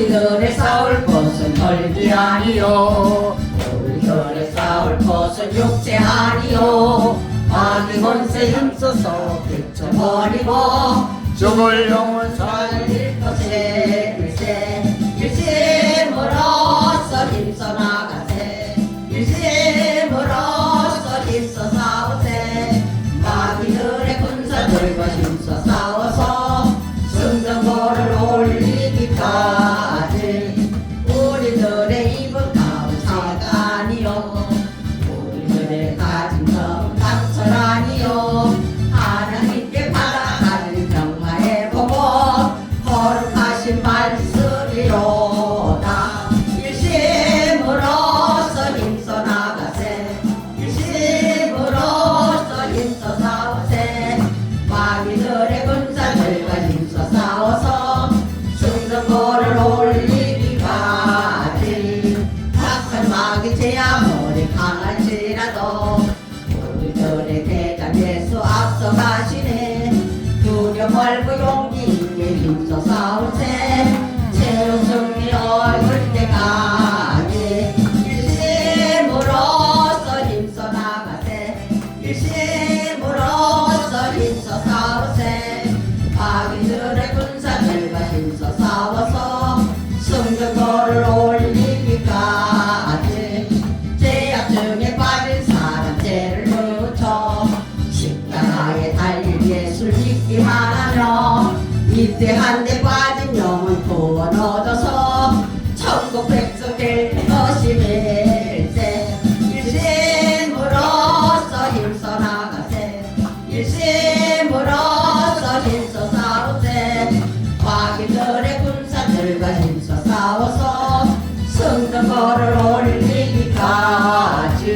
우리들의 싸울 것은 혈기 아니요 우리들의 싸울 것은 육체 아니요 마귀 권세 힘써서 비춰버리고 죽을 영혼 살릴 것에 일심으로써 힘써 나가세 일심으로써 힘써 싸우세 마귀들의 군사들과 힘써 싸워서 승전보를 올리기까지 우리들의 입은 가운데가 아니요 우리들의 가진 점 강철 아니요 하나님께 받아가는 평화의 보고 거룩하신 말씀이로다 일심으로써 힘써 나가세 일심으로써 힘써 싸우세 마귀들의 군사들과 힘써 싸워서 승전보를 올리기까지 약한 마귀 제 아무리 강할지라도 우리들의 대장 예수 앞서 가시네 두려움 말고 용기 있게 힘써 싸우세 새로운 승리 얻을 때까지 일심으로써 힘써 나가세 일심으로써 힘써 싸우세 마귀들의 군사들과 힘써 싸워서 승전보를 올리기까지 죄악 중에 빠진 사람 죄를 묻혀 십자가에 달릴 예수를 믿기만 하며 이때 한데 빠진 영혼 구원 얻어서 천국 백성 될 것이 밀세 일심으로써 힘써 나가세 일심으로써 힘써 싸우세 마귀들의 군사들과 힘써 싸워서 승전보를 올리기까지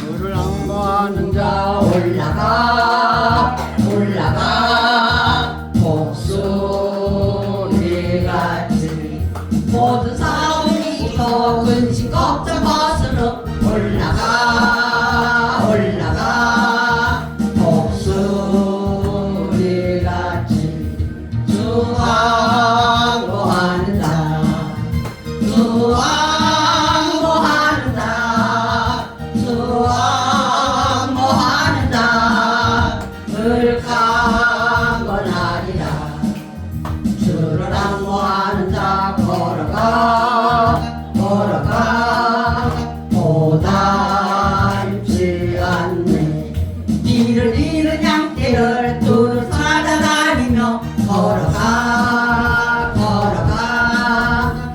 주를 앙거하는 자 올라가 올라가 목소리같이 모든 싸움이 더 근심 걱정 벗으러 올라가 올라가 목소리같이 주 항거하는 자주 항거하는 자주 항거하는 자을 강건하리라 주를 항거하는 자 걸어가 걸어가 고단치 않네 길을 잃은 양떼를 두루 찾아다니며 걸어가 걸어가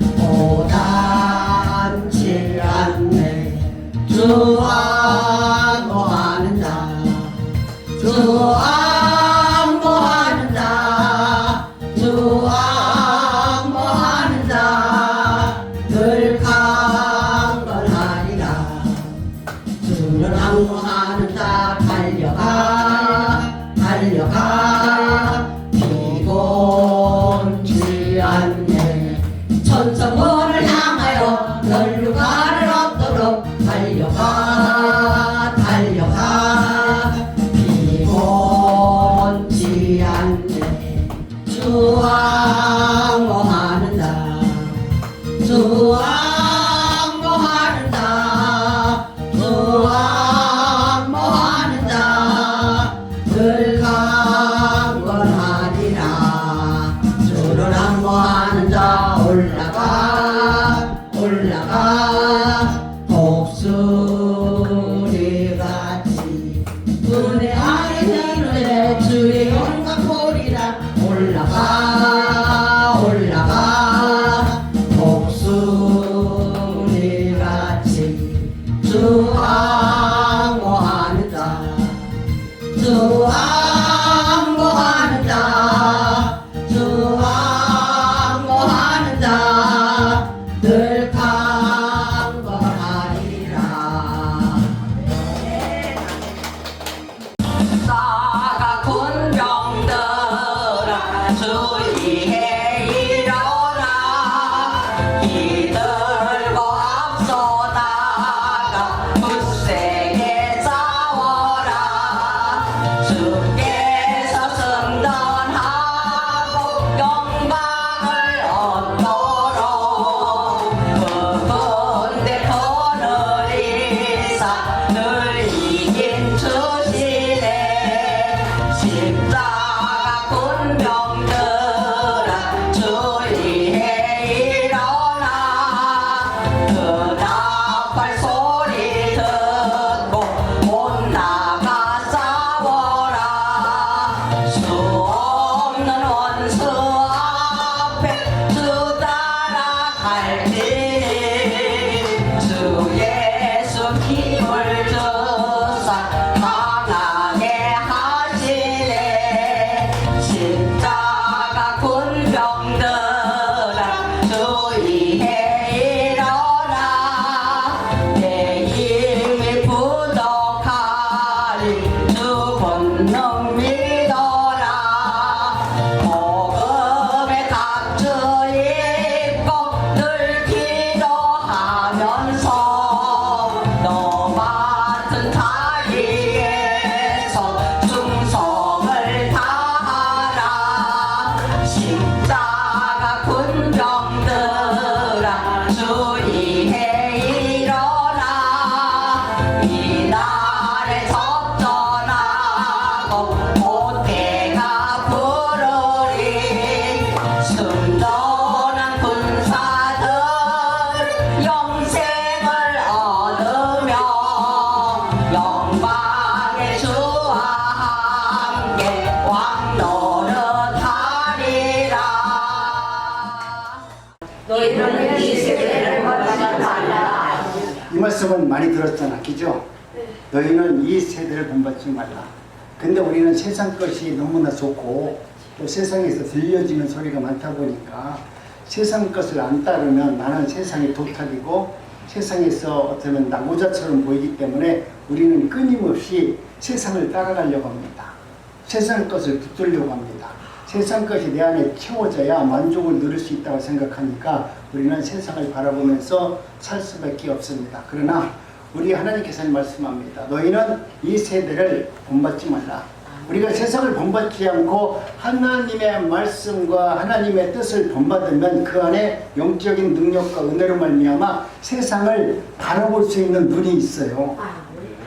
고단치 않네 주 항거하는 자주 항거하는 자주 항거하는 자늘 강건하리라 주를 항거하는 자 달려가 달려가 피곤치 않네 천성문을 향하여 널루가를 얻도록 달려가 달려가 피곤치 않네 주 항거하는 자주 항거하는 자주 항거하는 자늘 강건하리라 주를 항거하는 자 올라가 올라가 독수리같이 눈에 아래 눈에 주의 영광 보리라 올라가 올라가 독수리같이 주 항거하는 자주 항거하는 자주 항거하는 자늘 강건하리라 나가 군병들아 주의해 일어나 이들과 앞서 나가 굳세 말씀은 많이 들었잖아, 그죠? 너희는 이 세대를 본받지 말라. 근데 우리는 세상 것이 너무나 좋고 또 세상에서 들려지는 소리가 많다 보니까 세상 것을 안 따르면 나는 세상의 도탁이고 세상에서 어쩌면 나고자처럼 보이기 때문에 우리는 끊임없이 세상을 따라가려고 합니다. 세상 것을 붙들려고 합니다. 세상 것이 내 안에 채워져야 만족을 누릴 수 있다고 생각하니까 우리는 세상을 바라보면서 살 수밖에 없습니다. 그러나 우리 하나님께서는 말씀합니다. 너희는 이 세대를 본받지 말라. 우리가 세상을 본받지 않고 하나님의 말씀과 하나님의 뜻을 본받으면 그 안에 영적인 능력과 은혜로 말미암아 세상을 바라볼 수 있는 눈이 있어요.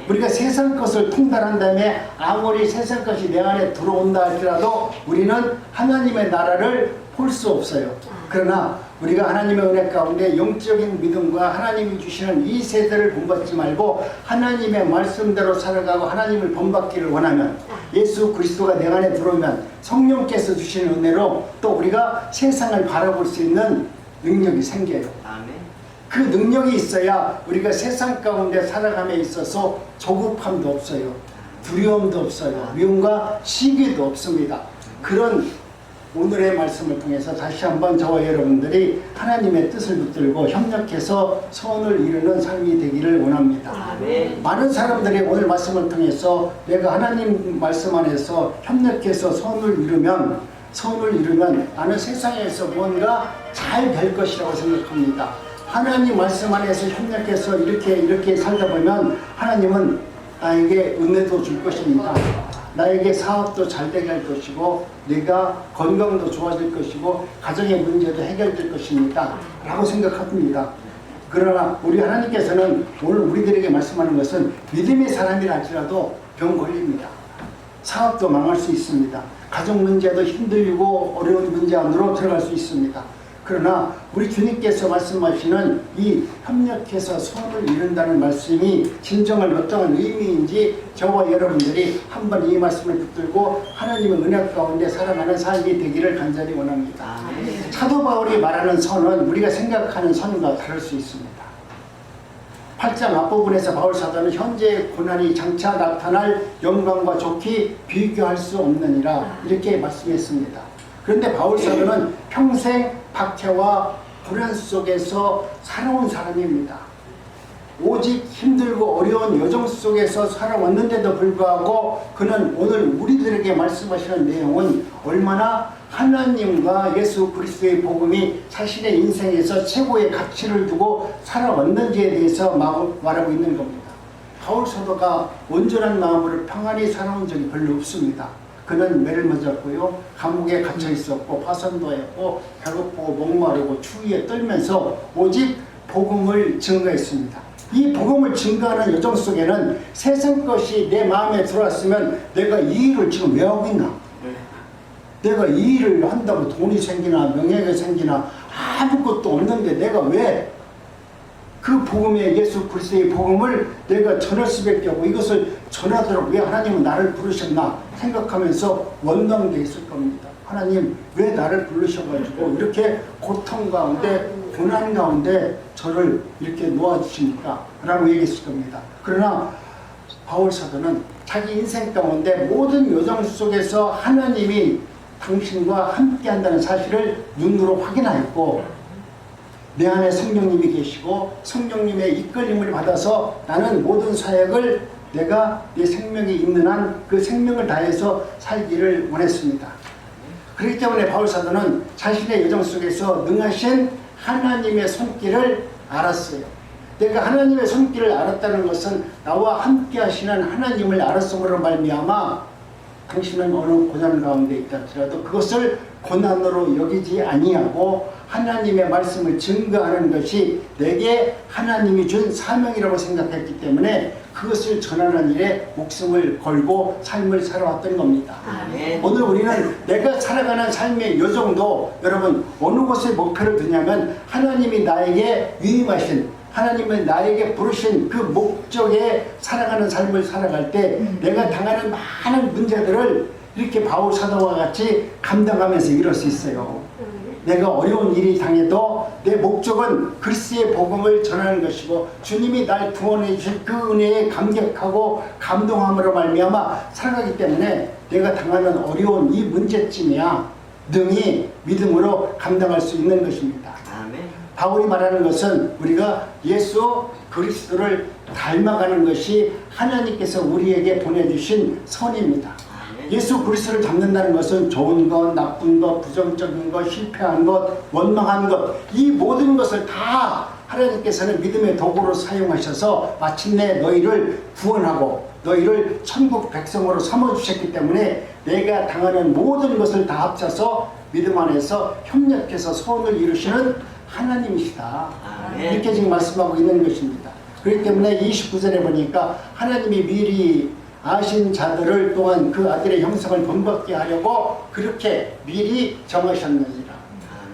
우리가 세상 것을 통달한 다음에 아무리 세상 것이 내 안에 들어온다 할지라도 우리는 하나님의 나라를 볼 수 없어요. 그러나 우리가 하나님의 은혜 가운데 영적인 믿음과 하나님이 주시는 이 세대를 본받지 말고 하나님의 말씀대로 살아가고 하나님을 본받기를 원하면 예수 그리스도가 내 안에 들어오면 성령께서 주시는 은혜로 또 우리가 세상을 바라볼 수 있는 능력이 생겨요. 그 능력이 있어야 우리가 세상 가운데 살아감에 있어서 조급함도 없어요. 두려움도 없어요. 미움과 시기도 없습니다. 그런 오늘의 말씀을 통해서 다시 한번 저와 여러분들이 하나님의 뜻을 붙들고 협력해서 소원을 이루는 삶이 되기를 원합니다. 많은 사람들이 오늘 말씀을 통해서 내가 하나님 말씀 안에서 협력해서 소원을 이루면 나는 세상에서 뭔가 잘 될 것이라고 생각합니다. 하나님 말씀 안에서 협력해서 이렇게 살다 보면 하나님은 나에게 은혜도 줄 것입니다. 나에게 사업도 잘 되게 할 것이고 내가 건강도 좋아질 것이고 가정의 문제도 해결될 것입니다 라고 생각합니다. 그러나 우리 하나님께서는 오늘 우리들에게 말씀하는 것은 믿음의 사람이라 할지라도 병 걸립니다. 사업도 망할 수 있습니다. 가정 문제도 힘들고 어려운 문제 안으로 들어갈 수 있습니다. 그러나 우리 주님께서 말씀하시는 이 협력해서 소원을 이룬다는 말씀이 진정한 어떠한 의미인지 저와 여러분들이 한번 이 말씀을 붙들고 하나님의 은혜 가운데 살아가는 삶이 되기를 간절히 원합니다. 사도 바울이 말하는 선은 우리가 생각하는 선과 다를 수 있습니다. 8장 앞부분에서 바울 사도는 현재의 고난이 장차 나타날 영광과 좋게 비교할 수 없느니라 이렇게 말씀했습니다. 그런데 바울 사도는 평생 박해와 불안 속에서 살아온 사람입니다. 오직 힘들고 어려운 여정 속에서 살아왔는데도 불구하고 그는 오늘 우리들에게 말씀하시는 내용은 얼마나 하나님과 예수 그리스도의 복음이 자신의 인생에서 최고의 가치를 두고 살아왔는지에 대해서 말하고 있는 겁니다. 바울 사도가 온전한 마음으로 평안히 살아온 적이 별로 없습니다. 그는 매를 맞았고요. 감옥에 갇혀 있었고 파선도 했고 배고프고 목마르고 추위에 떨면서 오직 복음을 증거했습니다. 이 복음을 증거하는 여정 속에는 세상 것이 내 마음에 들어왔으면 내가 이 일을 지금 왜 하고 있나? 내가 이 일을 한다고 돈이 생기나 명예가 생기나 아무것도 없는데 내가 왜 그 복음의 예수 그리스도의 복음을 내가 전할 수밖에 없고 이것을 전하도록 왜 하나님은 나를 부르셨나 생각하면서 원망되어 있을 겁니다. 하나님 왜 나를 부르셔가지고 이렇게 고통 가운데 고난 가운데 저를 이렇게 놓아주십니까? 라고 얘기했을 겁니다. 그러나 바울 사도는 자기 인생 가운데 모든 여정 속에서 하나님이 당신과 함께 한다는 사실을 눈으로 확인하였고 내 안에 성령님이 계시고 성령님의 이끌림을 받아서 나는 모든 사역을 내가 내 생명이 있는 한 그 생명을 다해서 살기를 원했습니다. 그렇기 때문에 바울 사도는 자신의 여정 속에서 능하신 하나님의 손길을 알았어요. 내가 하나님의 손길을 알았다는 것은 나와 함께 하시는 하나님을 알았음으로 말미암아 당신은 어느 고난 가운데 있다 할지라도 그것을 고난으로 여기지 아니하고 하나님의 말씀을 증거하는 것이 내게 하나님이 준 사명이라고 생각했기 때문에 그것을 전하는 일에 목숨을 걸고 삶을 살아왔던 겁니다. 오늘 우리는 내가 살아가는 삶의 여정도 여러분 어느 곳에 목표를 두냐면 하나님이 나에게 위임하신 하나님은 나에게 부르신 그 목적에 살아가는 삶을 살아갈 때 내가 당하는 많은 문제들을 이렇게 바울 사도와 같이 감당하면서 이룰 수 있어요. 내가 어려운 일이 당해도 내 목적은 그리스도의 복음을 전하는 것이고 주님이 날 구원해 주신 그 은혜에 감격하고 감동함으로 말미암아 살아가기 때문에 내가 당하는 어려운 이 문제쯤이야 능히 믿음으로 감당할 수 있는 것입니다. 아멘. 바울이 말하는 것은 우리가 예수 그리스도를 닮아가는 것이 하나님께서 우리에게 보내주신 선입니다. 예수 그리스도를 닮는다는 것은 좋은 것, 나쁜 것, 부정적인 것, 실패한 것, 원망한 것, 이 모든 것을 다 하나님께서는 믿음의 도구로 사용하셔서 마침내 너희를 구원하고 너희를 천국 백성으로 삼아주셨기 때문에 내가 당하는 모든 것을 다 합쳐서 믿음 안에서 협력해서 소원을 이루시는 하나님이시다. 아멘. 이렇게 지금 말씀하고 있는 것입니다. 그렇기 때문에 29절에 보니까 하나님이 미리 아신 자들을 또한 그 아들의 형상을 본받게 하려고 그렇게 미리 정하셨느니라.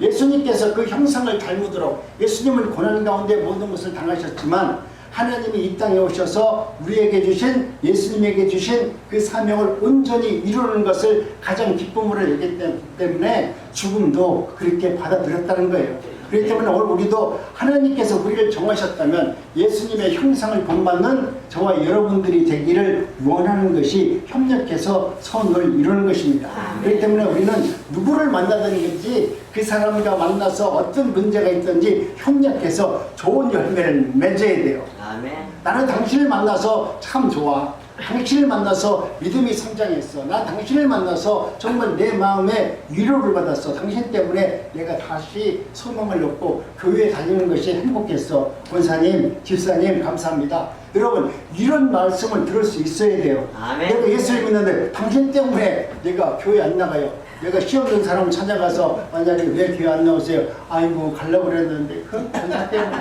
예수님께서 그 형상을 닮으도록 예수님은 고난 가운데 모든 것을 당하셨지만 하나님이 이 땅에 오셔서 우리에게 주신 예수님에게 주신 그 사명을 온전히 이루는 것을 가장 기쁨으로 여겼기 때문에 죽음도 그렇게 받아들였다는 거예요. 그렇기 때문에 오늘 우리도 하나님께서 우리를 정하셨다면 예수님의 형상을 본받는 저와 여러분들이 되기를 원하는 것이 협력해서 선을 이루는 것입니다. 그렇기 때문에 우리는 누구를 만나든지 그 사람과 만나서 어떤 문제가 있든지 협력해서 좋은 열매를 맺어야 돼요. 아멘. 나는 당신을 만나서 참 좋아. 당신을 만나서 믿음이 성장했어. 나 당신을 만나서 정말 내 마음에 위로를 받았어. 당신 때문에 내가 다시 소망을 얻고 교회에 다니는 것이 행복했어. 권사님, 집사님 감사합니다. 여러분 이런 말씀을 들을 수 있어야 돼요. 아멘. 내가 예수를 믿는데 당신 때문에 내가 교회 안 나가요. 내가 시험 든 사람 찾아가서 만약에 왜 교회 안 나오세요? 아이고 가려고 그랬는데 그 권사 때문에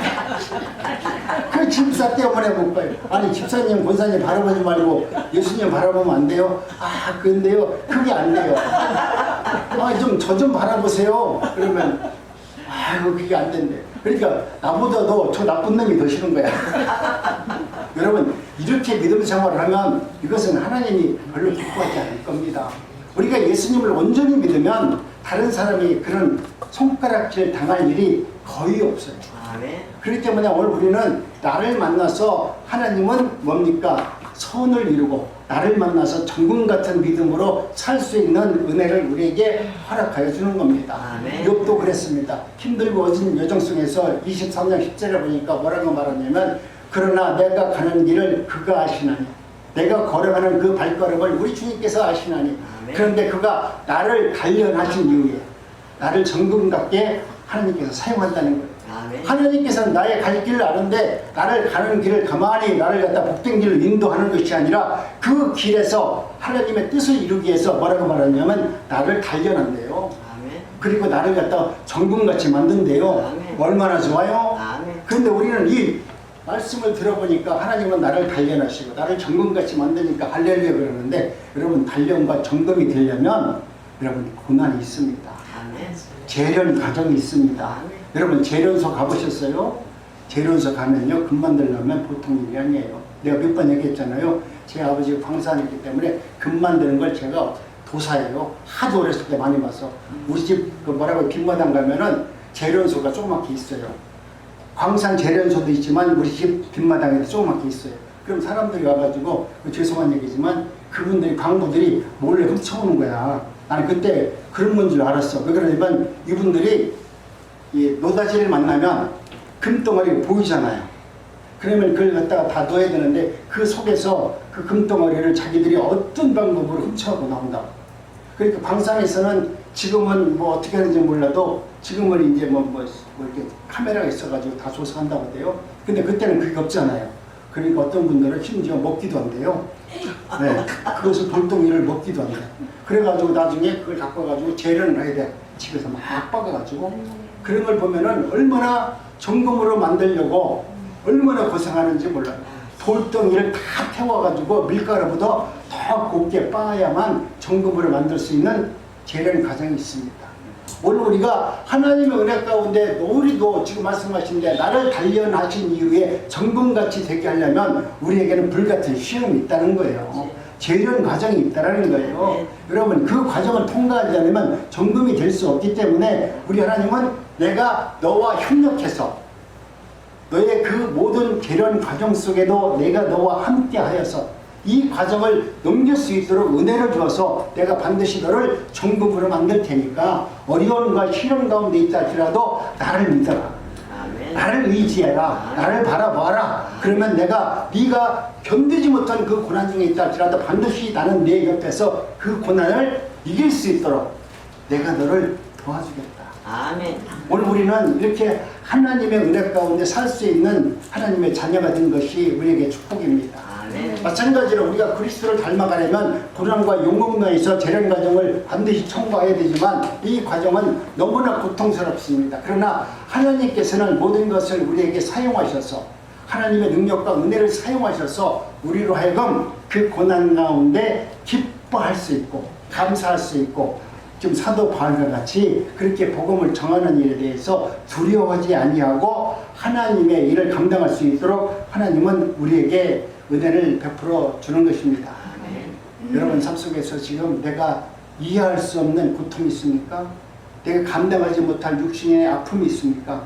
그 집사 때문에 못 가요. 아니 집사님 권사님 바라보지 말고 예수님 바라보면 안 돼요? 아 근데요 그게 안 돼요. 아 좀 저 좀 바라보세요. 그러면 아이고 그게 안 된대. 그러니까 나보다도 저 나쁜 놈이 더 싫은 거야. 여러분 이렇게 믿음 생활을 하면 이것은 하나님이 별로 기뻐하지 않을 겁니다. 우리가 예수님을 온전히 믿으면 다른 사람이 그런 손가락질 당할 일이 거의 없어요. 아멘. 그렇기 때문에 오늘 우리는 나를 만나서 하나님은 뭡니까? 선을 이루고 나를 만나서 정금 같은 믿음으로 살 수 있는 은혜를 우리에게 허락하여 주는 겁니다. 아멘. 욥도 그랬습니다. 힘들고 어진 여정 속에서 23장 10절에 보니까 뭐라고 말하냐면 그러나 내가 가는 길을 그가 아시나니 내가 걸어가는 그 발걸음을 우리 주님께서 아시나니 아멘. 그런데 그가 나를 단련하신 이후에 나를 정금 같게 하나님께서 사용한다는 거예요. 아멘. 하나님께서는 나의 갈 길을 아는데 나를 가는 길을 가만히 나를 갖다 복된 길을 인도하는 것이 아니라 그 길에서 하나님의 뜻을 이루기 위해서 뭐라고 말하냐면 나를 단련한대요. 아멘. 그리고 나를 갖다 정금같이 만든대요. 아멘. 얼마나 좋아요? 아멘. 그런데 우리는 이 말씀을 들어보니까 하나님은 나를 단련하시고 나를 정금같이 만드니까 할렐루야 그러는데 여러분 단련과 정금이 되려면 여러분 고난이 있습니다. 아멘. 재련 과정이 있습니다. 아멘. 여러분 재련소 가보셨어요? 재련소 가면요 금 만들려면 보통 일이 아니에요. 내가 몇 번 얘기했잖아요. 제 아버지가 광산이기 때문에 금 만드는 걸 제가 도사예요. 하도 어렸을 때 많이 봐서 우리 집 그 뭐라고 빈마당 가면은 재련소가 조그맣게 있어요. 광산 재련소도 있지만 우리 집 빈마당에도 조그맣게 있어요. 그럼 사람들이 와가지고 죄송한 얘기지만 그분들이 광부들이 몰래 훔쳐오는 거야. 나는 그때 그런 건 줄 알았어. 왜 그러냐면 이분들이 이 노다지를 만나면 금덩어리가 보이잖아요. 그러면 그걸 갖다가 다 넣어야 되는데 그 속에서 그 금덩어리를 자기들이 어떤 방법으로 훔쳐가고 나온다고. 그러니까 광산에서는 지금은 뭐 어떻게 하는지 몰라도 지금은 이제 뭐 이렇게 카메라가 있어가지고 다 조사한다고 해요. 근데 그때는 그게 없잖아요. 그러니까 어떤 분들은 심지어 먹기도 한대요. 네, 그것을 돌덩이를 먹기도 한대요. 그래가지고 나중에 그걸 갖고 가지고 재련을 해야 돼. 집에서 막 빻아가지고 그런 걸 보면은 얼마나 정금으로 만들려고 얼마나 고생하는지 몰라요. 돌덩이를 다 태워가지고 밀가루보다 더 곱게 빻아야만 정금으로 만들 수 있는 재련 과정이 있습니다. 오늘 우리가 하나님의 은혜 가운데 우리도 지금 말씀하신데 나를 단련하신 이후에 정금같이 되게 하려면 우리에게는 불같은 시험이 있다는 거예요. 재련 과정이 있다라는 거예요. 여러분 그 과정을 통과하지 않으면 정금이 될 수 없기 때문에 우리 하나님은 내가 너와 협력해서 너의 그 모든 재련 과정 속에도 내가 너와 함께 하여서 이 과정을 넘길 수 있도록 은혜를 주어서 내가 반드시 너를 정금으로 만들 테니까 어려움과 시련 가운데 있다 할지라도 나를 믿어라. 나를 의지해라. 나를 바라봐라. 그러면 내가 네가 견디지 못한 그 고난 중에 있다 할지라도 반드시 나는 내 옆에서 그 고난을 이길 수 있도록 내가 너를 도와주겠다. 아멘. 오늘 우리는 이렇게 하나님의 은혜 가운데 살 수 있는 하나님의 자녀가 된 것이 우리에게 축복입니다. 아멘. 마찬가지로 우리가 그리스도를 닮아가려면 고난과 용궁나에서 재련 과정을 반드시 청구해야 되지만 이 과정은 너무나 고통스럽습니다. 그러나 하나님께서는 모든 것을 우리에게 사용하셔서 하나님의 능력과 은혜를 사용하셔서 우리로 하여금 그 고난 가운데 기뻐할 수 있고 감사할 수 있고 지금 사도 바울과 같이 그렇게 복음을 전하는 일에 대해서 두려워하지 아니하고 하나님의 일을 감당할 수 있도록 하나님은 우리에게 은혜를 베풀어 주는 것입니다. 여러분 삶 속에서 지금 내가 이해할 수 없는 고통이 있습니까? 내가 감당하지 못할 육신의 아픔이 있습니까?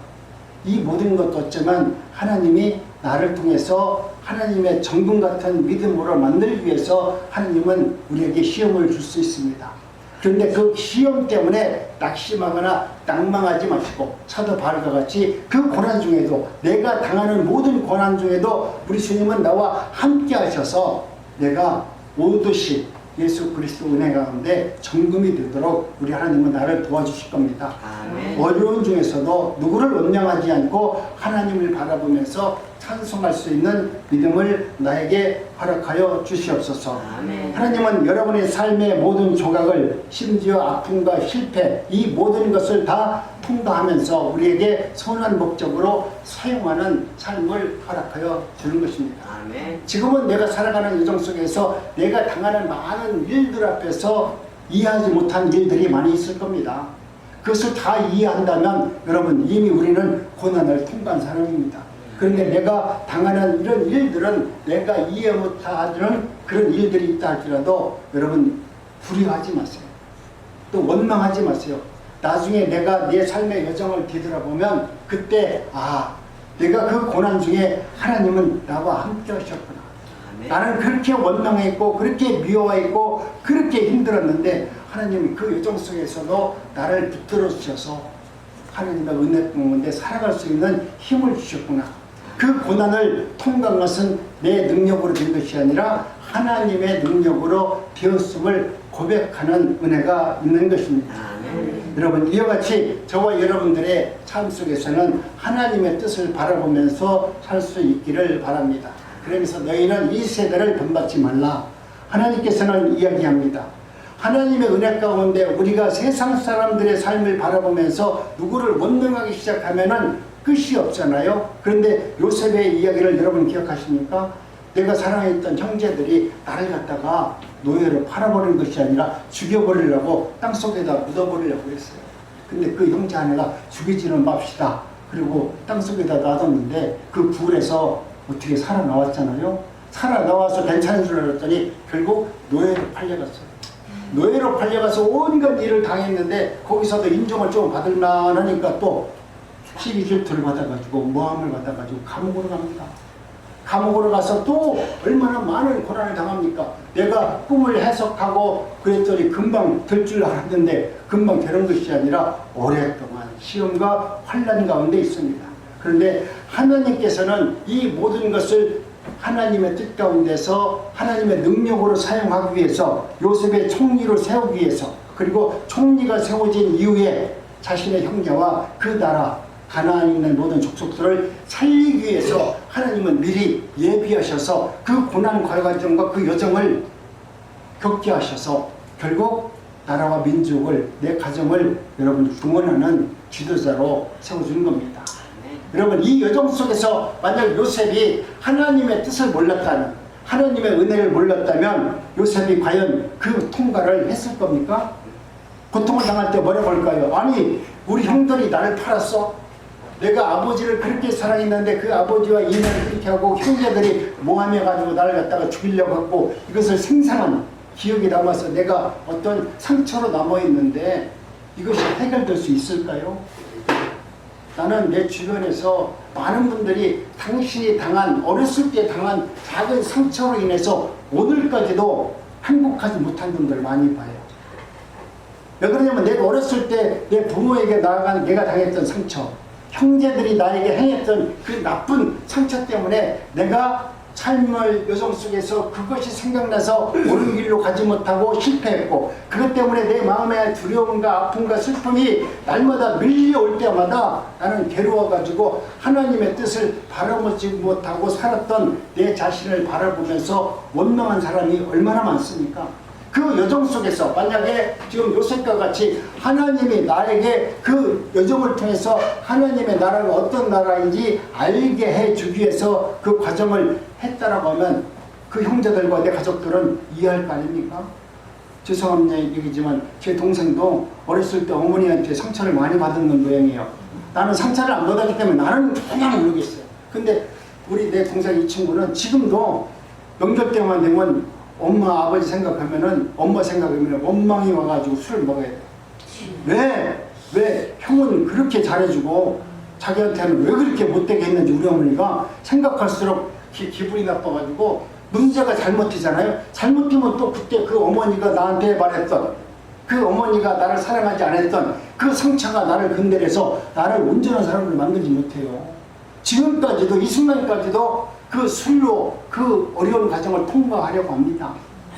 이 모든 것도 어쩌면 하나님이 나를 통해서 하나님의 정금 같은 믿음으로 만들기 위해서 하나님은 우리에게 시험을 줄 수 있습니다. 그런데 그 시험 때문에 낙심하거나 낭망하지 마시고 사도 바울과 같이 그 고난 중에도 내가 당하는 모든 고난 중에도 우리 주님은 나와 함께 하셔서 내가 오듯이 예수 그리스도 은혜 가운데 정금이 되도록 우리 하나님은 나를 도와주실 겁니다. 아멘. 어려운 중에서도 누구를 원망하지 않고 하나님을 바라보면서 찬송할 수 있는 믿음을 나에게 허락하여 주시옵소서. 아멘. 하나님은 여러분의 삶의 모든 조각을 심지어 아픔과 실패 이 모든 것을 다 통과하면서 우리에게 선한 목적으로 사용하는 삶을 허락하여 주는 것입니다. 아멘. 지금은 내가 살아가는 여정 속에서 내가 당하는 많은 일들 앞에서 이해하지 못한 일들이 많이 있을 겁니다. 그것을 다 이해한다면 여러분 이미 우리는 고난을 통과한 사람입니다. 그런데 내가 당하는 이런 일들은 내가 이해 못하는 그런 일들이 있다 할지라도 여러분 두려워하지 마세요. 또 원망하지 마세요. 나중에 내가 내 삶의 여정을 뒤돌아보면 그때 내가 그 고난 중에 하나님은 나와 함께 하셨구나. 아멘. 나는 그렇게 원망했고 그렇게 미워했고 그렇게 힘들었는데 하나님이 그 여정 속에서도 나를 붙들어 주셔서 하나님의 은혜 가운데 살아갈 수 있는 힘을 주셨구나. 그 고난을 통과한 것은 내 능력으로 된 것이 아니라 하나님의 능력으로 되었음을 고백하는 은혜가 있는 것입니다. 아멘. 여러분 이와 같이 저와 여러분들의 삶 속에서는 하나님의 뜻을 바라보면서 살 수 있기를 바랍니다. 그러면서 너희는 이 세대를 본받지 말라. 하나님께서는 이야기합니다. 하나님의 은혜 가운데 우리가 세상 사람들의 삶을 바라보면서 누구를 원망하기 시작하면은 끝이 없잖아요. 그런데 요셉의 이야기를 여러분 기억하십니까? 내가 사랑했던 형제들이 나를 갖다가 노예로 팔아버린 것이 아니라 죽여버리려고 땅속에다 묻어버리려고 했어요. 근데 그 형제 하나가 죽이지는 맙시다. 그리고 땅속에다 놔뒀는데 그 불에서 어떻게 살아나왔잖아요. 살아나와서 괜찮은 줄 알았더니 결국 노예로 팔려갔어요. 노예로 팔려가서 온갖 일을 당했는데 거기서도 인정을 좀 받을 만하니까 또 시기 질투를 받아가지고 모함을 받아가지고 감옥으로 갑니다. 감옥으로 가서 또 얼마나 많은 고난을 당합니까? 내가 꿈을 해석하고 그랬더니 금방 될 줄 알았는데 금방 되는 것이 아니라 오랫동안 시험과 환난 가운데 있습니다. 그런데 하나님께서는 이 모든 것을 하나님의 뜻 가운데서 하나님의 능력으로 사용하기 위해서 요셉의 총리를 세우기 위해서 그리고 총리가 세워진 이후에 자신의 형제와 그 나라 가나안에 있는 모든 족속들을 살리기 위해서 하나님은 미리 예비하셔서 그 고난 과정과 그 여정을 겪게 하셔서 결국 나라와 민족을 내 가정을 여러분 구원하는 지도자로 세워주는 겁니다. 여러분 이 여정 속에서 만약 요셉이 하나님의 뜻을 몰랐다면 하나님의 은혜를 몰랐다면 요셉이 과연 그 통과를 했을 겁니까? 고통을 당할 때 뭐라고 할까요? 아니 우리 형들이 나를 팔았어? 내가 아버지를 그렇게 사랑했는데 그 아버지와 인연을 그렇게 하고 형제들이 모함해 가지고 나를 갖다가 죽이려고 하고 이것을 생생한 기억이 남아서 내가 어떤 상처로 남아있는데 이것이 해결될 수 있을까요? 나는 내 주변에서 많은 분들이 당신이 당한 어렸을 때 당한 작은 상처로 인해서 오늘까지도 행복하지 못한 분들 많이 봐요. 왜 그러냐면 내가 어렸을 때 내 부모에게 나아간 내가 당했던 상처, 형제들이 나에게 행했던 그 나쁜 상처 때문에 내가 삶의 여정 속에서 그것이 생각나서 옳은 길로 가지 못하고 실패했고 그것 때문에 내 마음의 두려움과 아픔과 슬픔이 날마다 밀려올 때마다 나는 괴로워가지고 하나님의 뜻을 바라보지 못하고 살았던 내 자신을 바라보면서 원망한 사람이 얼마나 많습니까? 그 여정 속에서 만약에 지금 요셉과 같이 하나님이 나에게 그 여정을 통해서 하나님의 나라가 어떤 나라인지 알게 해주기 위해서 그 과정을 했다라고 하면 그 형제들과 내 가족들은 이해할 거 아닙니까? 죄송한 얘기지만 제 동생도 어렸을 때 어머니한테 상처를 많이 받았는 모양이에요. 나는 상처를 안 받았기 때문에 나는 그냥 모르겠어요. 근데 우리 내 동생 이 친구는 지금도 명절 때만 되면 엄마 아버지 생각하면은 엄마 생각하면 원망이 와가지고 술을 먹어야 돼. 왜 형은 그렇게 잘해주고 자기한테는 왜 그렇게 못되게 했는지 우리 어머니가 생각할수록 기분이 나빠가지고 문제가 잘못이잖아요. 잘못이면 또 그때 그 어머니가 나한테 말했던 그 어머니가 나를 사랑하지 않았던 그 상처가 나를 근del해서 나를 온전한 사람을 만들지 못해요. 지금까지도 이 순간까지도 그 술로 그 어려운 과정을 통과하려고 합니다.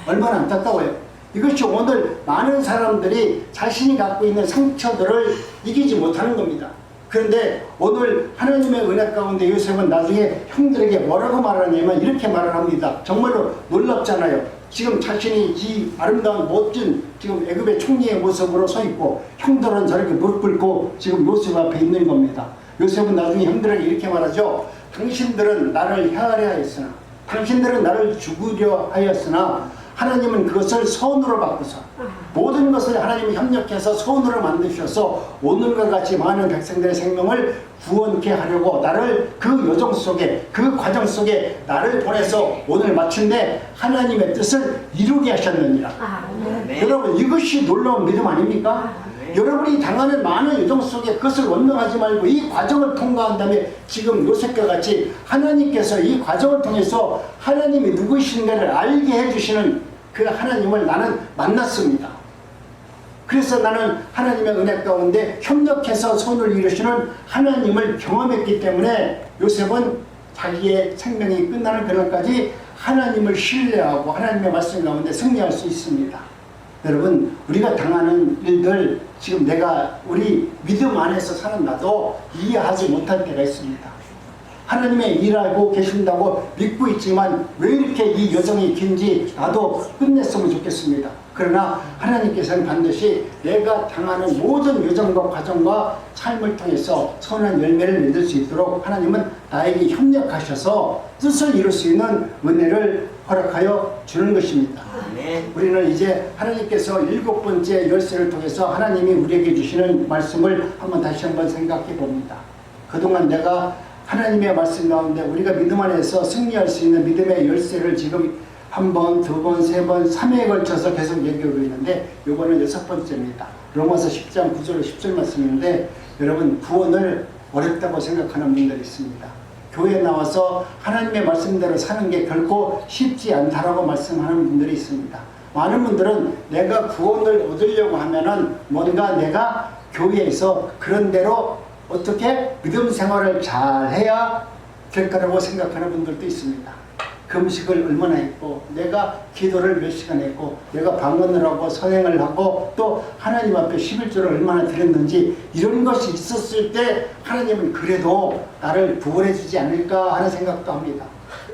얼마나 안타까워요. 이것이 오늘 많은 사람들이 자신이 갖고 있는 상처들을 이기지 못하는 겁니다. 그런데 오늘 하나님의 은혜 가운데 요셉은 나중에 형들에게 뭐라고 말하냐면 이렇게 말을 합니다. 정말로 놀랍잖아요. 지금 자신이 이 아름다운 멋진 지금 애굽의 총리의 모습으로 서 있고 형들은 저렇게 무릎 꿇고 지금 요셉 앞에 있는 겁니다. 요셉은 나중에 형들에게 이렇게 말하죠. 당신들은 나를 헤아려 하였으나 당신들은 나를 죽으려 하였으나 하나님은 그것을 선으로 바꾸사 모든 것을 하나님이 협력해서 선으로 만드셔서 오늘과 같이 많은 백성들의 생명을 구원케 하려고 나를 그 여정 속에 그 과정 속에 나를 보내서 오늘 마침내 하나님의 뜻을 이루게 하셨느니라. 여러분 이것이 놀라운 믿음 아닙니까? 여러분이 당하는 많은 여정 속에 그것을 원망하지 말고 이 과정을 통과한 다음에 지금 요셉과 같이 하나님께서 이 과정을 통해서 하나님이 누구이신가를 알게 해주시는 그 하나님을 나는 만났습니다. 그래서 나는 하나님의 은혜 가운데 협력해서 손을 이루시는 하나님을 경험했기 때문에 요셉은 자기의 생명이 끝나는 그날까지 하나님을 신뢰하고 하나님의 말씀 가운데 승리할 수 있습니다. 여러분 우리가 당하는 일들 지금 내가 우리 믿음 안에서 사는 나도 이해하지 못할 때가 있습니다. 하나님의 일하고 계신다고 믿고 있지만 왜 이렇게 이 여정이 긴지 나도 끝냈으면 좋겠습니다. 그러나 하나님께서는 반드시 내가 당하는 모든 여정과 과정과 삶을 통해서 선한 열매를 맺을 수 있도록 하나님은 나에게 협력하셔서 뜻을 이룰 수 있는 은혜를 허락하여 주는 것입니다. 우리는 이제 하나님께서 7번째 열쇠를 통해서 하나님이 우리에게 주시는 말씀을 다시 한번 생각해 봅니다. 그동안 내가 하나님의 말씀 가운데 우리가 믿음 안에서 승리할 수 있는 믿음의 열쇠를 지금 한 번, 두 번, 세 번, 3회에 걸쳐서 계속 얘기하고 있는데 이거는 6번째입니다. 로마서 10장 9절 10절 말씀인데 여러분 구원을 어렵다고 생각하는 분들이 있습니다. 교회에 나와서 하나님의 말씀대로 사는 게 결코 쉽지 않다라고 말씀하는 분들이 있습니다. 많은 분들은 내가 구원을 얻으려고 하면은 뭔가 내가 교회에서 그런 대로 어떻게 믿음 생활을 잘 해야 될 거라고 생각하는 분들도 있습니다. 금식을 얼마나 했고 내가 기도를 몇 시간 했고 내가 방언을 하고 선행을 하고 또 하나님 앞에 11조를 얼마나 드렸는지 이런 것이 있었을 때 하나님은 그래도 나를 구원해 주지 않을까 하는 생각도 합니다.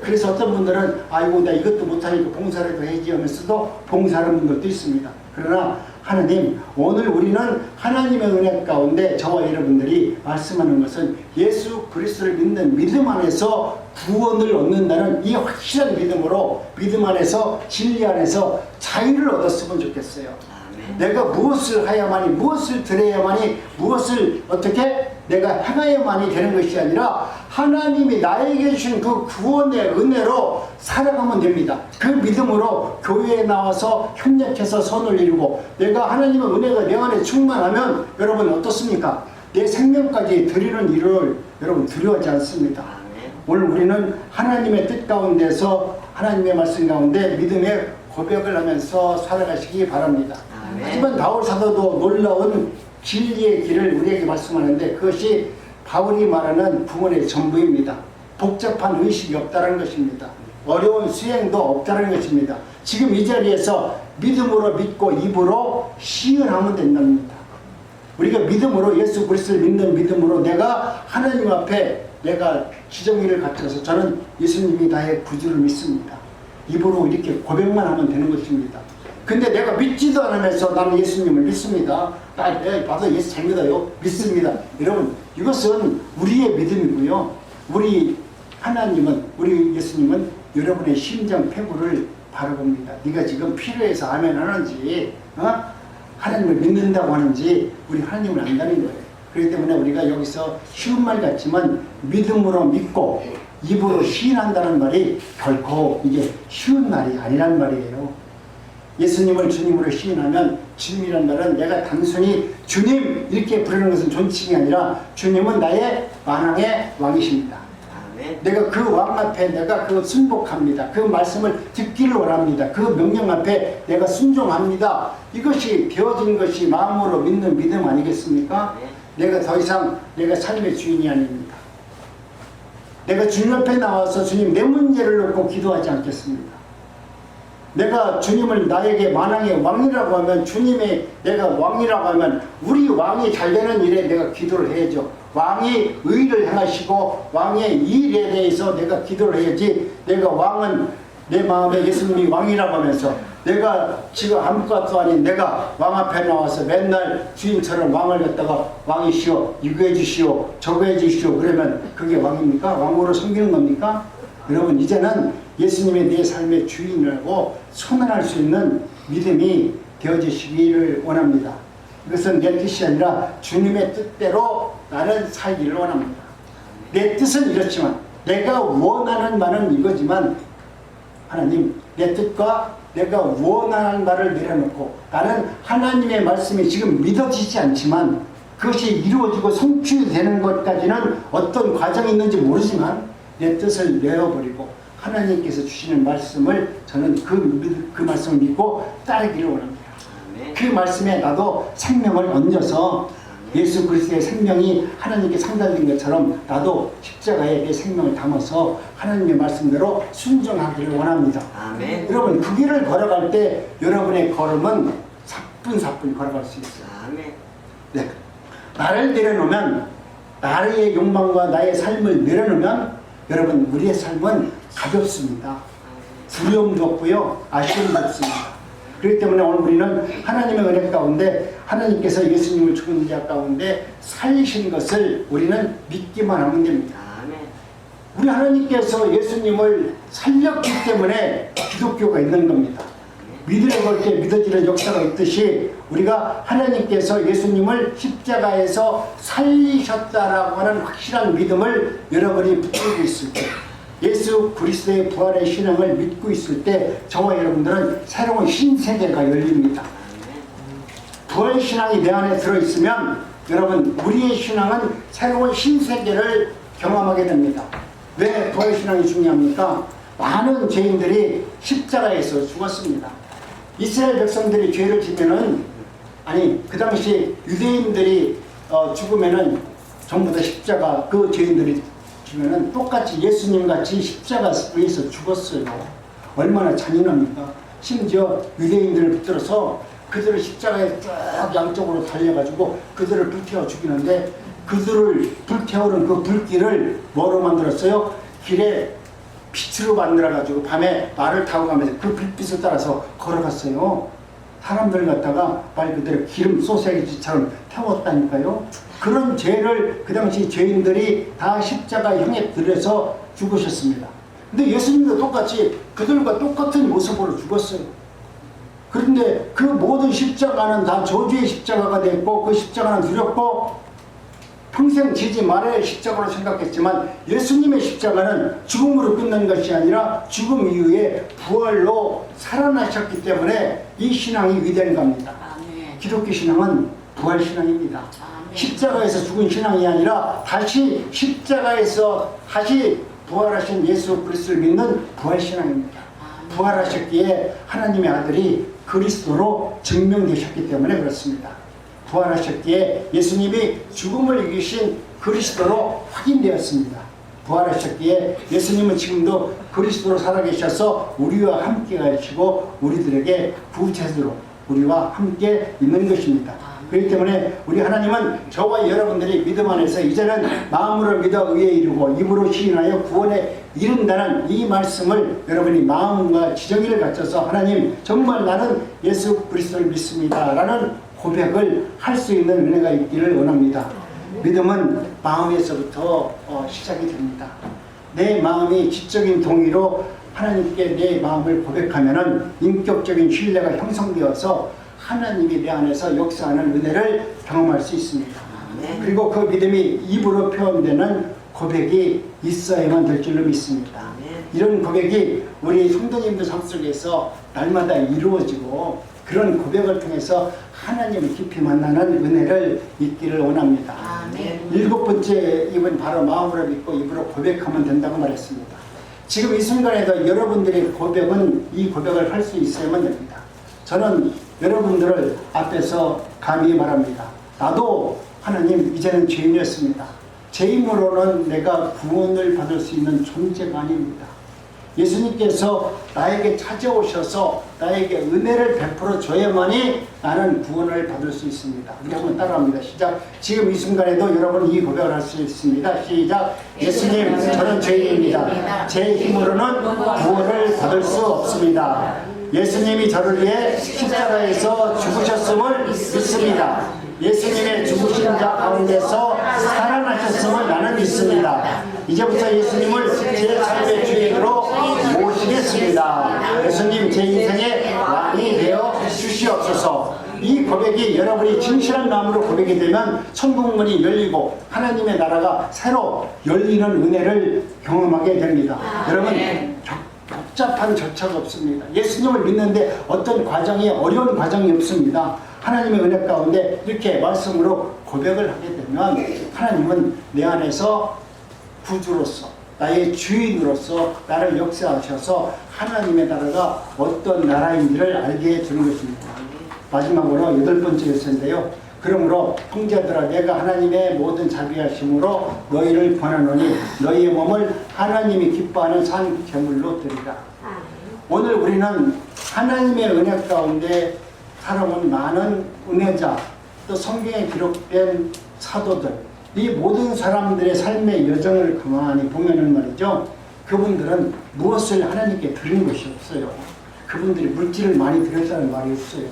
그래서 어떤 분들은 아이고 나 이것도 못하니까 봉사라도 해야지 하면서도 봉사하는 분들도 있습니다. 그러나 하나님 오늘 우리는 하나님의 은혜 가운데 저와 여러분들이 말씀하는 것은 예수 그리스도를 믿는 믿음 안에서 구원을 얻는다는 이 확실한 믿음으로 믿음 안에서 진리 안에서 자유를 얻었으면 좋겠어요. 내가 무엇을 해야만이 무엇을 드려야만이 무엇을 어떻게 내가 행하여만이 되는 것이 아니라 하나님이 나에게 주신 그 구원의 은혜로 살아가면 됩니다. 그 믿음으로 교회에 나와서 협력해서 선을 이루고 내가 하나님의 은혜가 내 안에 충만하면 여러분 어떻습니까? 내 생명까지 드리는 일을 여러분 두려워하지 않습니다. 오늘 우리는 하나님의 뜻 가운데서 하나님의 말씀 가운데 믿음의 고백을 하면서 살아가시기 바랍니다. 하지만 바울 사도도 놀라운 진리의 길을 우리에게 말씀하는데 그것이 바울이 말하는 구원의 전부입니다. 복잡한 의식이 없다는 것입니다. 어려운 수행도 없다는 것입니다. 지금 이 자리에서 믿음으로 믿고 입으로 시인하면 된답니다. 우리가 믿음으로 예수 그리스도를 믿는 믿음으로 내가 하나님 앞에 내가 지정의를 갖춰서 저는 예수님이 나의 구주를 믿습니다. 입으로 이렇게 고백만 하면 되는 것입니다. 근데 내가 믿지도 않으면서 나는 예수님을 믿습니다. 나도 예수 잘 믿어요. 믿습니다. 여러분 이것은 우리의 믿음이고요. 우리 하나님은 우리 예수님은 여러분의 심장 패부를 바라봅니다. 네가 지금 필요해서 아멘 하는지 하나님을 믿는다고 하는지 우리 하나님을 안다는 거예요. 그렇기 때문에 우리가 여기서 쉬운 말 같지만 믿음으로 믿고 입으로 시인한다는 말이 결코 이게 쉬운 말이 아니란 말이에요. 예수님을 주님으로 시인하면 주님이란 말은 내가 단순히 주님 이렇게 부르는 것은 존칭이 아니라 주님은 나의 만왕의 왕이십니다. 내가 그 왕 앞에 내가 그 순복합니다. 그 말씀을 듣기를 원합니다. 그 명령 앞에 내가 순종합니다. 이것이 되어진 것이 마음으로 믿는 믿음 아니겠습니까? 내가 더 이상 내가 삶의 주인이 아닙니다. 내가 주님 앞에 나와서 주님 내 문제를 놓고 기도하지 않겠습니다. 내가 주님을 나에게 만왕의 왕이라고 하면 주님의 내가 왕이라고 하면 우리 왕이 잘 되는 일에 내가 기도를 해야죠. 왕이 의를 행하시고 왕의 일에 대해서 내가 기도를 해야지 내가 왕은 내 마음에 예수님이 왕이라고 하면서 내가 지금 아무것도 아닌 내가 왕 앞에 나와서 맨날 주인처럼 왕을 갖다가 왕이시오 이거 해주시오 저거 해주시오 그러면 그게 왕입니까? 왕으로 섬기는 겁니까? 여러분 이제는 예수님이 내 삶의 주인이라고 선언할 수 있는 믿음이 되어지시기를 원합니다. 이것은 내 뜻이 아니라 주님의 뜻대로 나는 살기를 원합니다. 내 뜻은 이렇지만 내가 원하는 바는 이거지만 하나님 내 뜻과 내가 원하는 바를 내려놓고 나는 하나님의 말씀이 지금 믿어지지 않지만 그것이 이루어지고 성취되는 것까지는 어떤 과정이 있는지 모르지만 내 뜻을 내어버리고 하나님께서 주시는 말씀을 저는 그 말씀을 믿고 따르기를 원합니다. 그 말씀에 나도 생명을 얹어서 예수 그리스도의 생명이 하나님께 상달된 것처럼 나도 십자가에 내 생명을 담아서 하나님의 말씀대로 순종하기를 원합니다. 아멘. 여러분 그 길을 걸어갈 때 여러분의 걸음은 사뿐사뿐 걸어갈 수 있어요. 아멘. 네. 나를 내려놓으면 나의 욕망과 나의 삶을 내려놓으면 여러분 우리의 삶은 가볍습니다. 두려움도 없고요. 아쉬움도 없습니다. 그렇기 때문에 오늘 우리는 하나님의 은혜 가운데 하나님께서 예수님을 죽은 자 가운데 살리신 것을 우리는 믿기만 하면 됩니다. 우리 하나님께서 예수님을 살렸기 때문에 기독교가 있는 겁니다. 믿으려 볼 때 믿어지는 역사가 있듯이 우리가 하나님께서 예수님을 십자가에서 살리셨다라고 하는 확실한 믿음을 여러분이 붙들고 있을 때 예수 그리스도의 부활의 신앙을 믿고 있을 때 저와 여러분들은 새로운 신세계가 열립니다. 부활 신앙이 내 안에 들어있으면 여러분 우리의 신앙은 새로운 신세계를 경험하게 됩니다. 왜 부활 신앙이 중요합니까? 많은 죄인들이 십자가에서 죽었습니다. 이스라엘 백성들이 죄를 지면은 그 당시 유대인들이 죽으면은 전부 다 십자가 그 죄인들이 죽으면은 똑같이 예수님같이 십자가에서 죽었어요. 얼마나 잔인합니까? 심지어 유대인들을 붙들어서 그들을 십자가에 쭉 양쪽으로 달려가지고 그들을 불태워 죽이는데 그들을 불태우는 그 불길을 뭐로 만들었어요? 길에 빛으로 만들어가지고 밤에 말을 타고 가면서 그 불빛을 따라서 걸어갔어요. 사람들 갖다가 말 그대로 기름 소세지처럼 태웠다니까요. 그런 죄를 그 당시 죄인들이 다 십자가형에 들여서 죽으셨습니다. 근데 예수님도 똑같이 그들과 똑같은 모습으로 죽었어요. 그런데 그 모든 십자가는 다 저주의 십자가가 됐고 그 십자가는 두렵고 평생 지지 말아야 할 십자가로 생각했지만 예수님의 십자가는 죽음으로 끝난 것이 아니라 죽음 이후에 부활로 살아나셨기 때문에 이 신앙이 위대한 겁니다. 아멘. 기독교 신앙은 부활 신앙입니다. 아멘. 십자가에서 죽은 신앙이 아니라 다시 십자가에서 다시 부활하신 예수 그리스도를 믿는 부활 신앙입니다. 아멘. 부활하셨기에 하나님의 아들이 그리스도로 증명되셨기 때문에 그렇습니다. 부활하셨기에 예수님이 죽음을 이기신 그리스도로 확인되었습니다. 부활하셨기에 예수님은 지금도 그리스도로 살아계셔서 우리와 함께 가시고 우리들에게 구세주로 우리와 함께 있는 것입니다. 그렇기 때문에 우리 하나님은 저와 여러분들이 믿음 안에서 이제는 마음으로 믿어 의에 이르고 입으로 시인하여 구원에 이른다는 이 말씀을 여러분이 마음과 지정의를 갖춰서 하나님 정말 나는 예수 그리스도를 믿습니다 라는 고백을 할 수 있는 은혜가 있기를 원합니다. 믿음은 마음에서부터 시작이 됩니다. 내 마음이 지적인 동의로 하나님께 내 마음을 고백하면은 인격적인 신뢰가 형성되어서 하나님이 내 안에서 역사하는 은혜를 경험할 수 있습니다. 그리고 그 믿음이 입으로 표현되는 고백이 있어야만 될 줄로 믿습니다. 이런 고백이 우리 성도님들 삶 속에서 날마다 이루어지고 그런 고백을 통해서 하나님을 깊이 만나는 은혜를 있기를 원합니다. 아멘. 7번째 입은 바로 마음으로 믿고 입으로 고백하면 된다고 말했습니다. 지금 이 순간에도 여러분들의 고백은 이 고백을 할 수 있어야만 됩니다. 저는 여러분들을 앞에서 감히 말합니다. 나도 하나님 이제는 죄인이었습니다. 제 힘으로는 내가 구원을 받을 수 있는 존재가 아닙니다. 예수님께서 나에게 찾아오셔서 나에게 은혜를 베풀어 줘야만이 나는 구원을 받을 수 있습니다. 우리 한번 따라합니다. 시작. 지금 이 순간에도 여러분 이 고백을 할 수 있습니다. 시작. 예수님, 저는 죄인입니다. 제 힘으로는 구원을 받을 수 없습니다. 예수님이 저를 위해 십자가에서 죽으셨음을 믿습니다. 예수님의 죽으신 자 가운데서 살아나셨음을 나는 믿습니다. 이제부터 예수님을 제 삶의 주인으로 모시겠습니다. 예수님 제 인생의 왕이 되어 주시옵소서. 이 고백이 여러분이 진실한 마음으로 고백이 되면 천국문이 열리고 하나님의 나라가 새로 열리는 은혜를 경험하게 됩니다. 여러분 복잡한 절차가 없습니다. 예수님을 믿는데 어떤 과정이 어려운 과정이 없습니다. 하나님의 은혜 가운데 이렇게 말씀으로 고백을 하게 되면 하나님은 내 안에서 구주로서 나의 주인으로서 나를 역사하셔서 하나님의 나라가 어떤 나라인지를 알게 해주는 것입니다. 마지막으로 8번째 요소인데요. 그러므로 형제들아 내가 하나님의 모든 자비하심으로 너희를 권하노니 너희의 몸을 하나님이 기뻐하는 산 제물로 드리라. 오늘 우리는 하나님의 은혜 가운데 살아온 많은 은혜자 또 성경에 기록된 사도들 이 모든 사람들의 삶의 여정을 가만히 보면은 말이죠. 그분들은 무엇을 하나님께 드린 것이 없어요. 그분들이 물질을 많이 드렸다는 말이 없어요.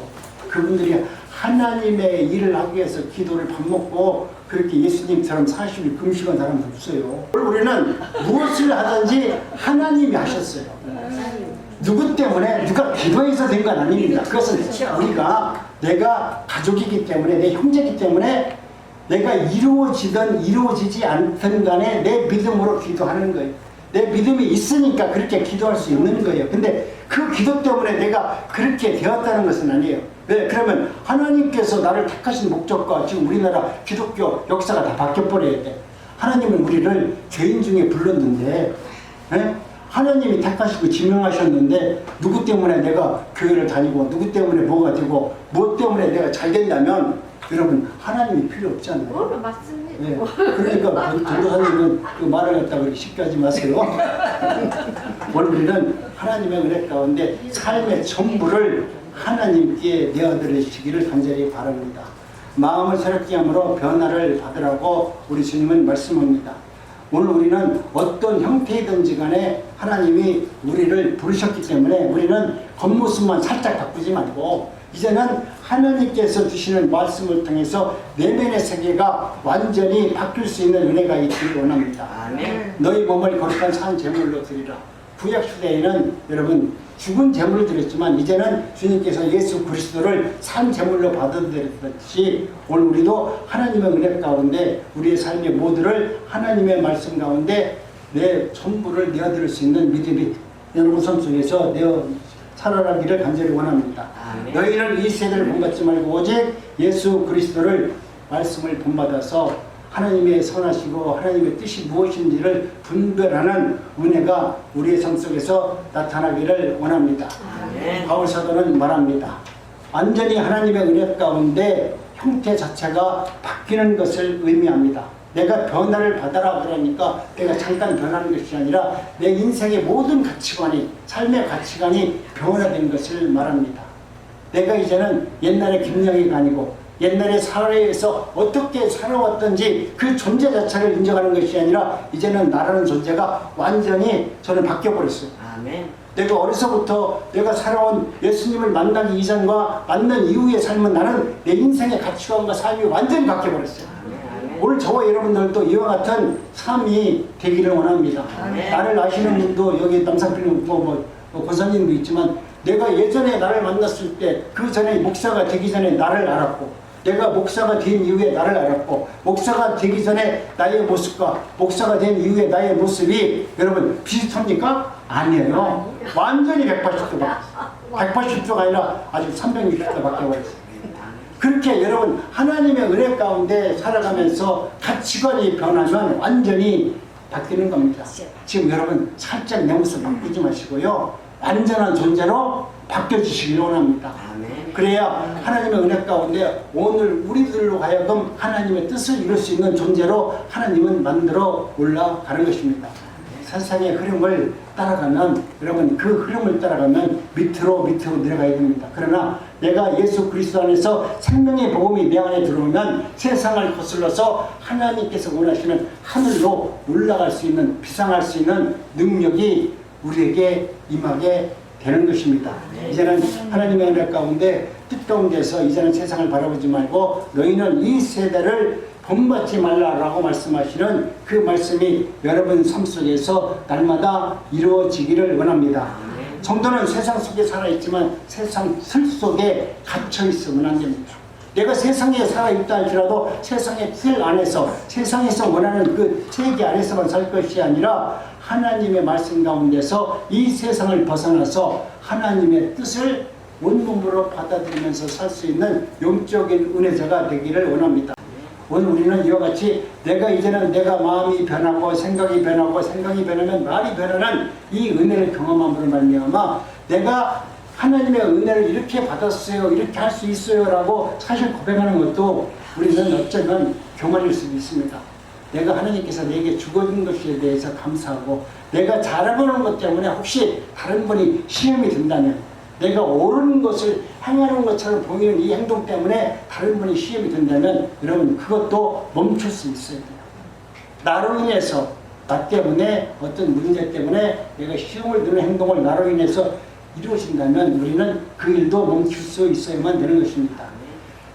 그분들이 하나님의 일을 하기 위해서 기도를 밥 먹고 그렇게 예수님처럼 40일 금식한 사람도 없어요. 우리는 무엇을 하든지 하나님이 하셨어요. 누구 때문에 누가 기도해서 된 건 아닙니다. 그것은 우리가 내가 가족이기 때문에 내 형제이기 때문에 내가 이루어지든 이루어지지 않든 간에 내 믿음으로 기도하는 거예요. 내 믿음이 있으니까 그렇게 기도할 수 있는 거예요. 근데 그 기도 때문에 내가 그렇게 되었다는 것은 아니에요. 왜? 그러면 하나님께서 나를 택하신 목적과 지금 우리나라 기독교 역사가 다 바뀌어버려야 돼. 하나님은 우리를 죄인 중에 불렀는데 에? 하나님이 택하시고 지명하셨는데 누구 때문에 내가 교회를 다니고 누구 때문에 뭐가 되고 무엇 때문에 내가 잘 된다면 여러분 하나님이 필요 없잖아요. 맞습니다. 네. 그러니까 전도사님은 그 말을 갖다 그렇게 쉽게 하지 마세요. 오늘 우리는 하나님의 은혜 가운데 삶의 전부를 하나님께 내어드리시기를 간절히 바랍니다. 마음을 새롭게 함으로 변화를 받으라고 우리 주님은 말씀합니다. 오늘 우리는 어떤 형태이든지 간에 하나님이 우리를 부르셨기 때문에 우리는 겉모습만 살짝 바꾸지 말고 이제는 하나님께서 주시는 말씀을 통해서 내면의 세계가 완전히 바뀔 수 있는 은혜가 있기를 원합니다. 아멘. 너희 몸을 거룩한 산 제물로 드리라. 구약 시대에는 여러분 죽은 제물을 드렸지만 이제는 주님께서 예수 그리스도를 산 제물로 받아들였듯이 오늘 우리도 하나님의 은혜 가운데 우리의 삶의 모두를 하나님의 말씀 가운데 내 전부를 내어드릴 수 있는 믿음이 여러분 삶 속에서 내어 살아가기를 간절히 원합니다. 아멘. 너희는 이 세대를 본받지 말고 오직 예수 그리스도를 말씀을 본받아서 하나님의 선하시고 하나님의 뜻이 무엇인지를 분별하는 은혜가 우리의 삶 속에서 나타나기를 원합니다. 아멘. 바울 사도는 말합니다. 완전히 하나님의 은혜 가운데 형태 자체가 바뀌는 것을 의미합니다. 내가 변화를 받아라 그러니까 내가 잠깐 변하는 것이 아니라 내 인생의 모든 가치관이 삶의 가치관이 변화된 것을 말합니다. 내가 이제는 옛날의 김영희가 아니고 옛날의 사회에서 어떻게 살아왔던지 그 존재 자체를 인정하는 것이 아니라 이제는 나라는 존재가 완전히 저는 바뀌어버렸어요. 아멘. 내가 어려서부터 내가 살아온 예수님을 만나기 이전과 만난 이후의 삶은 나는 내 인생의 가치관과 삶이 완전히 바뀌어버렸어요. 오늘 저와 여러분들도 이와 같은 삶이 되기를 원합니다. 아멘. 나를 아시는 분도 여기 남산필름 권사님도 있지만 내가 예전에 나를 만났을 때 그 전에 목사가 되기 전에 나를 알았고 내가 목사가 된 이후에 나를 알았고 목사가 되기 전에 나의 모습과 목사가 된 이후에 나의 모습이 여러분 비슷합니까? 아니에요. 완전히 180도 바뀌었어요. 180도가 아니라 아주 360도 바뀌어버렸어요. 그렇게 여러분 하나님의 은혜 가운데 살아가면서 가치관이 변하면 완전히 바뀌는 겁니다. 지금 여러분 살짝 내 모습 바꾸지 마시고요. 완전한 존재로 바뀌어주시길 원합니다. 아멘. 그래야 하나님의 은혜 가운데 오늘 우리들로 하여금 하나님의 뜻을 이룰 수 있는 존재로 하나님은 만들어 올라가는 것입니다. 세상의 흐름을 따라가면 여러분 그 흐름을 따라가면 밑으로 내려가야 됩니다. 그러나 내가 예수 그리스도 안에서 생명의 복음이 내 안에 들어오면 세상을 거슬러서 하나님께서 원하시는 하늘로 올라갈 수 있는 비상할 수 있는 능력이 우리에게 임하게 되는 것입니다. 이제는 하나님의 은혜 가운데 뜻 가운데서 이제는 세상을 바라보지 말고 너희는 이 세대를 본받지 말라라고 말씀하시는 그 말씀이 여러분 삶 속에서 날마다 이루어지기를 원합니다. 성도는 세상 속에 살아있지만 세상 틀 속에 갇혀 있으면 안 됩니다. 내가 세상에 살아있다 할지라도 세상의 틀 안에서 세상에서 원하는 그 체계 안에서만 살 것이 아니라 하나님의 말씀 가운데서 이 세상을 벗어나서 하나님의 뜻을 온몸으로 받아들이면서 살 수 있는 영적인 은혜자가 되기를 원합니다. 오늘 우리는 이와 같이 내가 이제는 내가 마음이 변하고 생각이 변하면 말이 변하는 이 은혜를 경험함으로 말미암아 내가 하나님의 은혜를 이렇게 받았어요, 이렇게 할 수 있어요 라고 사실 고백하는 것도 우리는 어쩌면 교만일 수도 있습니다. 내가 하나님께서 내게 주어진 것에 대해서 감사하고 내가 잘하는 것 때문에 혹시 다른 분이 시험이 든다면 내가 옳은 것을 행하는 것처럼 보이는 이 행동 때문에 다른 분이 시험이 든다면 여러분 그것도 멈출 수 있어야 돼요. 나로 인해서 나 때문에 어떤 문제 때문에 내가 시험을 드는 행동을 나로 인해서 이루어진다면 우리는 그 일도 멈출 수 있어야만 되는 것입니다.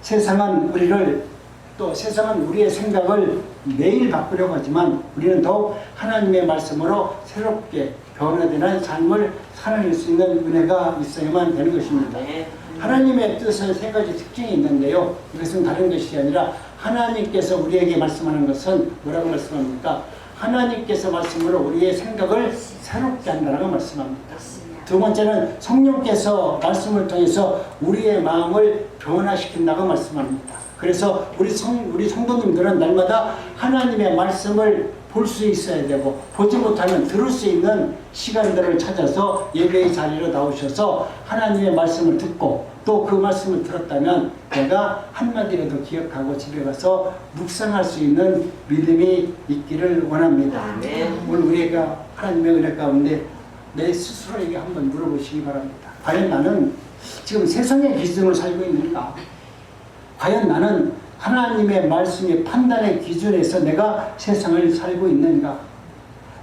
세상은 세상은 우리의 생각을 매일 바꾸려고 하지만 우리는 더욱 하나님의 말씀으로 새롭게 변화되는 삶을 살아낼 수 있는 은혜가 있어야만 되는 것입니다. 하나님의 뜻은 세 가지 특징이 있는데요. 이것은 다른 것이 아니라 하나님께서 우리에게 말씀하는 것은 뭐라고 말씀합니까? 하나님께서 말씀으로 우리의 생각을 새롭게 한다고 말씀합니다. 두 번째는 성령께서 말씀을 통해서 우리의 마음을 변화시킨다고 말씀합니다. 그래서 우리 성도님들은 날마다 하나님의 말씀을 볼 수 있어야 되고 보지 못하면 들을 수 있는 시간들을 찾아서 예배의 자리로 나오셔서 하나님의 말씀을 듣고 또 그 말씀을 들었다면 내가 한마디라도 기억하고 집에 가서 묵상할 수 있는 믿음이 있기를 원합니다. 오늘 우리가 하나님의 은혜 가운데 내 스스로에게 한번 물어보시기 바랍니다. 과연 나는 지금 세상의 기준으로 살고 있는가? 과연 나는 하나님의 말씀의 판단의 기준에서 내가 세상을 살고 있는가?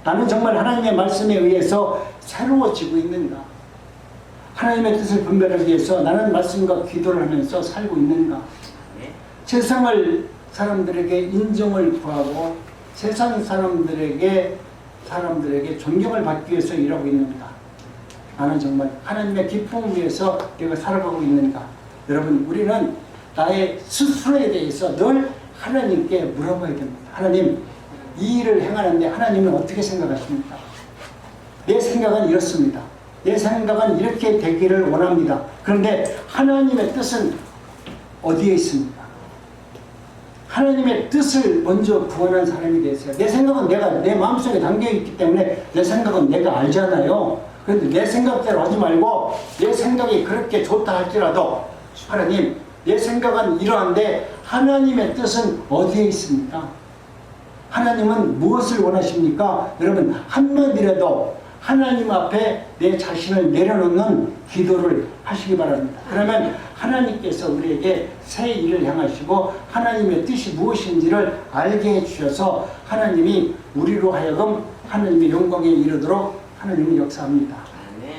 나는 정말 하나님의 말씀에 의해서 새로워지고 있는가? 하나님의 뜻을 분별하기 위해서 나는 말씀과 기도를 하면서 살고 있는가? 세상을 사람들에게 인정을 구하고 세상 사람들에게 사람들에게 존경을 받기 위해서 일하고 있는가? 나는 정말 하나님의 기쁨을 위해서 내가 살아가고 있는가? 여러분, 우리는 나의 스스로에 대해서 늘 하나님께 물어봐야 됩니다. 하나님, 이 일을 행하는데 하나님은 어떻게 생각하십니까? 내 생각은 이렇습니다. 내 생각은 이렇게 되기를 원합니다. 그런데 하나님의 뜻은 어디에 있습니까? 하나님의 뜻을 먼저 구하는 사람이 되세요. 내 생각은 내 마음속에 담겨있기 때문에 내 생각은 내가 알잖아요. 그런데 내 생각대로 하지 말고 내 생각이 그렇게 좋다 할지라도 하나님, 내 생각은 이러한데 하나님의 뜻은 어디에 있습니까? 하나님은 무엇을 원하십니까? 여러분, 한마디라도 하나님 앞에 내 자신을 내려놓는 기도를 하시기 바랍니다. 그러면 하나님께서 우리에게 새 일을 향하시고 하나님의 뜻이 무엇인지를 알게 해주셔서 하나님이 우리로 하여금 하나님의 영광에 이르도록 하나님은 역사합니다.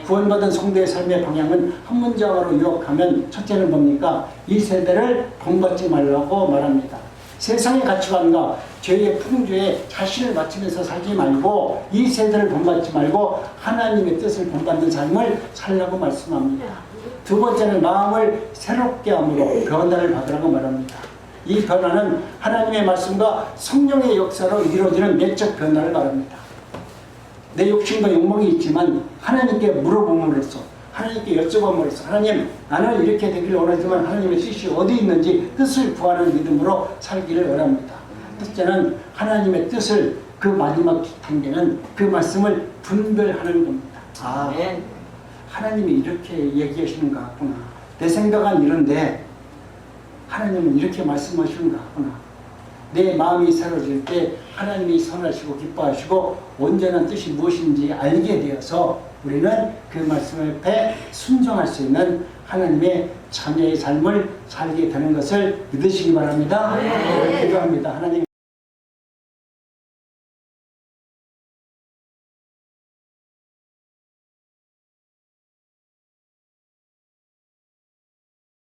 구원받은 성도의 삶의 방향은 한 문장으로 요약하면 첫째는 뭡니까? 이 세대를 본받지 말라고 말합니다. 세상의 가치관과 죄의 풍조에 자신을 맞추면서 살지 말고 이 세대를 본받지 말고 하나님의 뜻을 본받는 삶을 살라고 말씀합니다. 두 번째는 마음을 새롭게 함으로 변화를 받으라고 말합니다. 이 변화는 하나님의 말씀과 성령의 역사로 이루어지는 내적 변화를 말합니다. 내 욕심과 욕망이 있지만 하나님께 물어봄으로써 하나님께 여쭤봄으로써 하나님, 나는 이렇게 되기를 원하지만 하나님의 뜻이 어디 있는지 뜻을 구하는 믿음으로 살기를 원합니다. 첫째는 하나님의 뜻을 그 마지막 단계는 그 말씀을 분별하는 겁니다. 아, 하나님이 이렇게 얘기하시는 것 같구나. 내 생각은 이런데 하나님은 이렇게 말씀하시는 것 같구나. 내 마음이 새로워질 때 하나님이 선하시고 기뻐하시고 온전한 뜻이 무엇인지 알게 되어서 우리는 그 말씀 앞에 순종할 수 있는 하나님의 자녀의 삶을 살게 되는 것을 믿으시기 바랍니다. 기도합니다. 하나님.